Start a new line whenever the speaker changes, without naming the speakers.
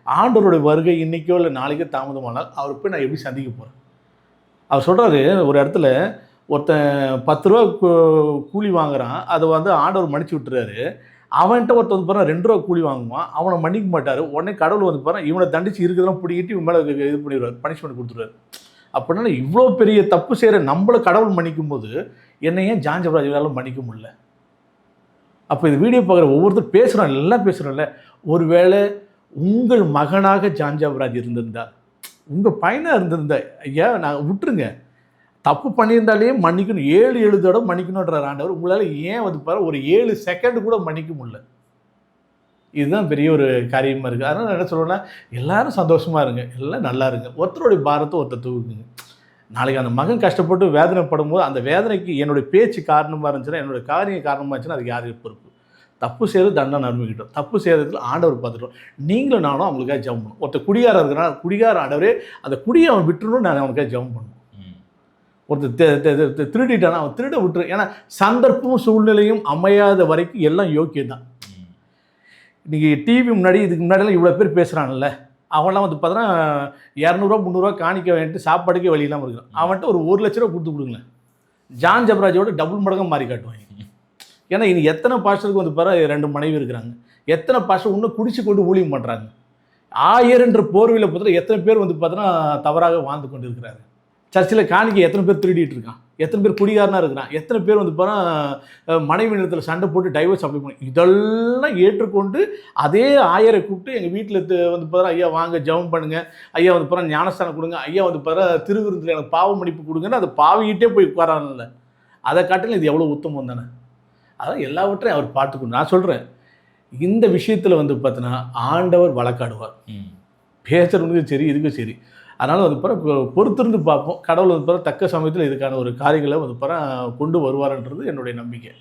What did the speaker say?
ஆண்டவருடைய வருகை இன்றைக்கோ இல்லை நாளைக்கோ தாமதமானால் அவர் போய் நான் எப்படி சந்திக்க போகிறேன்? அவர் சொல்கிறாரு ஒரு இடத்துல, ஒருத்தன் 10 ரூபா கூலி வாங்குறான், அதை வந்து ஆண்டவர் மன்னிச்சு விட்டுறாரு. அவன்கிட்ட ஒருத்தன் வந்து பாருங்க 2 ரூபா கூலி வாங்குவான், அவனை மன்னிக்க மாட்டார். உடனே கடவுள் வந்து பாருங்க இவனை தண்டிச்சு இருக்கிறதெல்லாம் பிடிக்கிட்டு இவன் மேலே இது பண்ணிடுவார், பனிஷ்மெண்ட் கொடுத்துருவாரு. அப்படின்னா இவ்வளோ பெரிய தப்பு செய்கிற நம்மளை கடவுள் மன்னிக்கும் போது என்னை ஏன் ஜான் ஜெபராஜாலும் மன்னிக்க முடியல? அப்போ இது வீடியோ பார்க்குற ஒவ்வொருத்தரும் பேசுகிறோம், எல்லாம் பேசுகிறோம்ல. ஒருவேளை உங்கள் மகனாக ஜான் ஜெபராஜ் இருந்திருந்தா, உங்கள் பையனாக இருந்திருந்தா, ஐயா நான் விட்டுருங்க, தப்பு பண்ணியிருந்தாலே மன்னிக்கணும், 7 தடவை மன்னிக்கணுன்றார் ஆண்டவர். உங்களால் ஏன் வந்து பாரு ஒரு 7 செகண்ட் கூட மன்னிக்க முடியல? இதுதான் பெரிய ஒரு காரியமாக இருக்குது. அதனால் நான் என்ன சொல்லுவேன்னா, எல்லோரும் சந்தோஷமாக இருங்க, எல்லாம் நல்லா இருங்க, ஒருத்தருடைய பாரத்தை ஒருத்தர் தூக்குங்க. நாளைக்கு அந்த மகன் கஷ்டப்பட்டு வேதனைப்படும் போது அந்த வேதனைக்கு என்னுடைய பேச்சு காரணமாக இருந்துச்சுன்னா, என்னோடய காரியம் காரணமாக இருந்துச்சுன்னா அதுக்கு யார் பொறுப்பு? தப்பு செய்கிறது தண்டனை அனுபவிக்கிட்டோம், தப்பு செய்கிறதுல ஆண்டவர் பார்த்துட்டோம். நீங்களும் நானும் அவங்களுக்காக ஜெபம் பண்ணணும். ஒருத்தர் குடிகாரம் இருக்கிறான், குடிகார ஆண்டவரே அந்த குடியை அவன் விட்டுறணும்னு நான் அவனுக்காக ஜெபம் பண்ணணும். ஒருத்தர் திருடிட்டானா அவன் திருட விட்டுரு. ஏன்னா சந்தர்ப்பமும் சூழ்நிலையும் அமையாத வரைக்கும் எல்லாம் யோக்கியம் தான். இன்றைக்கி டிவி முன்னாடி இதுக்கு முன்னாடிலாம் இவ்வளோ பேர் பேசுகிறான்ல, அவன்லாம் வந்து பார்த்தோன்னா 200 300 காணிக்க வேண்டிட்டு சாப்பாடுக்கே வழி இல்லாமல் இருக்கிறான். அவன்கிட்ட ஒரு 1 லட்ச ரூபா கொடுத்து கொடுங்களேன், ஜான் ஜெபராஜோட டபுள் மடங்காக மாறி காட்டுவாங்க. ஏன்னா இனி எத்தனை பாஸ்டருக்கு வந்து பாரு 2 மனைவி இருக்கிறாங்க, எத்தனை பாஸ்டர் இன்னும் குடிச்சு கொண்டு ஊழியம் பண்ணுறாங்க, 1000 போர்வையில் பார்த்தா எத்தனை பேர் வந்து பார்த்தோன்னா தவறாக வாழ்ந்து கொண்டு இருக்கிறாரு. சர்ச்சில் காணிக்க எத்தனை பேர் திருடிட்டு இருக்கான், எத்தனை பேர் குடிகாரனாக இருக்கிறான், எத்தனை பேர் வந்து பார்த்தா மனைவி நேரத்தில் சண்டை போட்டு டைவர்ஸ் அப்ளை பண்ணி, இதெல்லாம் ஏற்றுக்கொண்டு அதே ஆயரை கூப்பிட்டு எங்கள் வீட்டில் வந்து பார்த்தா ஐயா வாங்க ஜெபம் பண்ணுங்கள், ஐயா வந்து பார்த்தா ஞானஸ்தானம் கொடுங்க, ஐயா வந்து பார்த்தா திருவிருந்தில் எனக்கு பாவ மன்னிப்பு கொடுங்கன்னு அதை பாவிக்கிட்டே போய் உட்காரான்ல. அதை காட்டிலும் இது எவ்வளோ உத்தமம் தானே. அதான் எல்லாவற்றையும் அவர் பார்த்துக்கணும். நான் சொல்கிறேன், இந்த விஷயத்தில் வந்து பார்த்தோன்னா ஆண்டவர் வழக்காடுவார், பேசுறவனுக்கும் சரி இதுக்கும் சரி. அதனால் வந்து பிற பொறுத்திருந்து பார்ப்போம். கடவுள் வந்து பிற தக்க சமயத்தில் இதுக்கான ஒரு காரியங்களை வந்து பிற கொண்டு வருவார்ன்றது என்னுடைய நம்பிக்கை.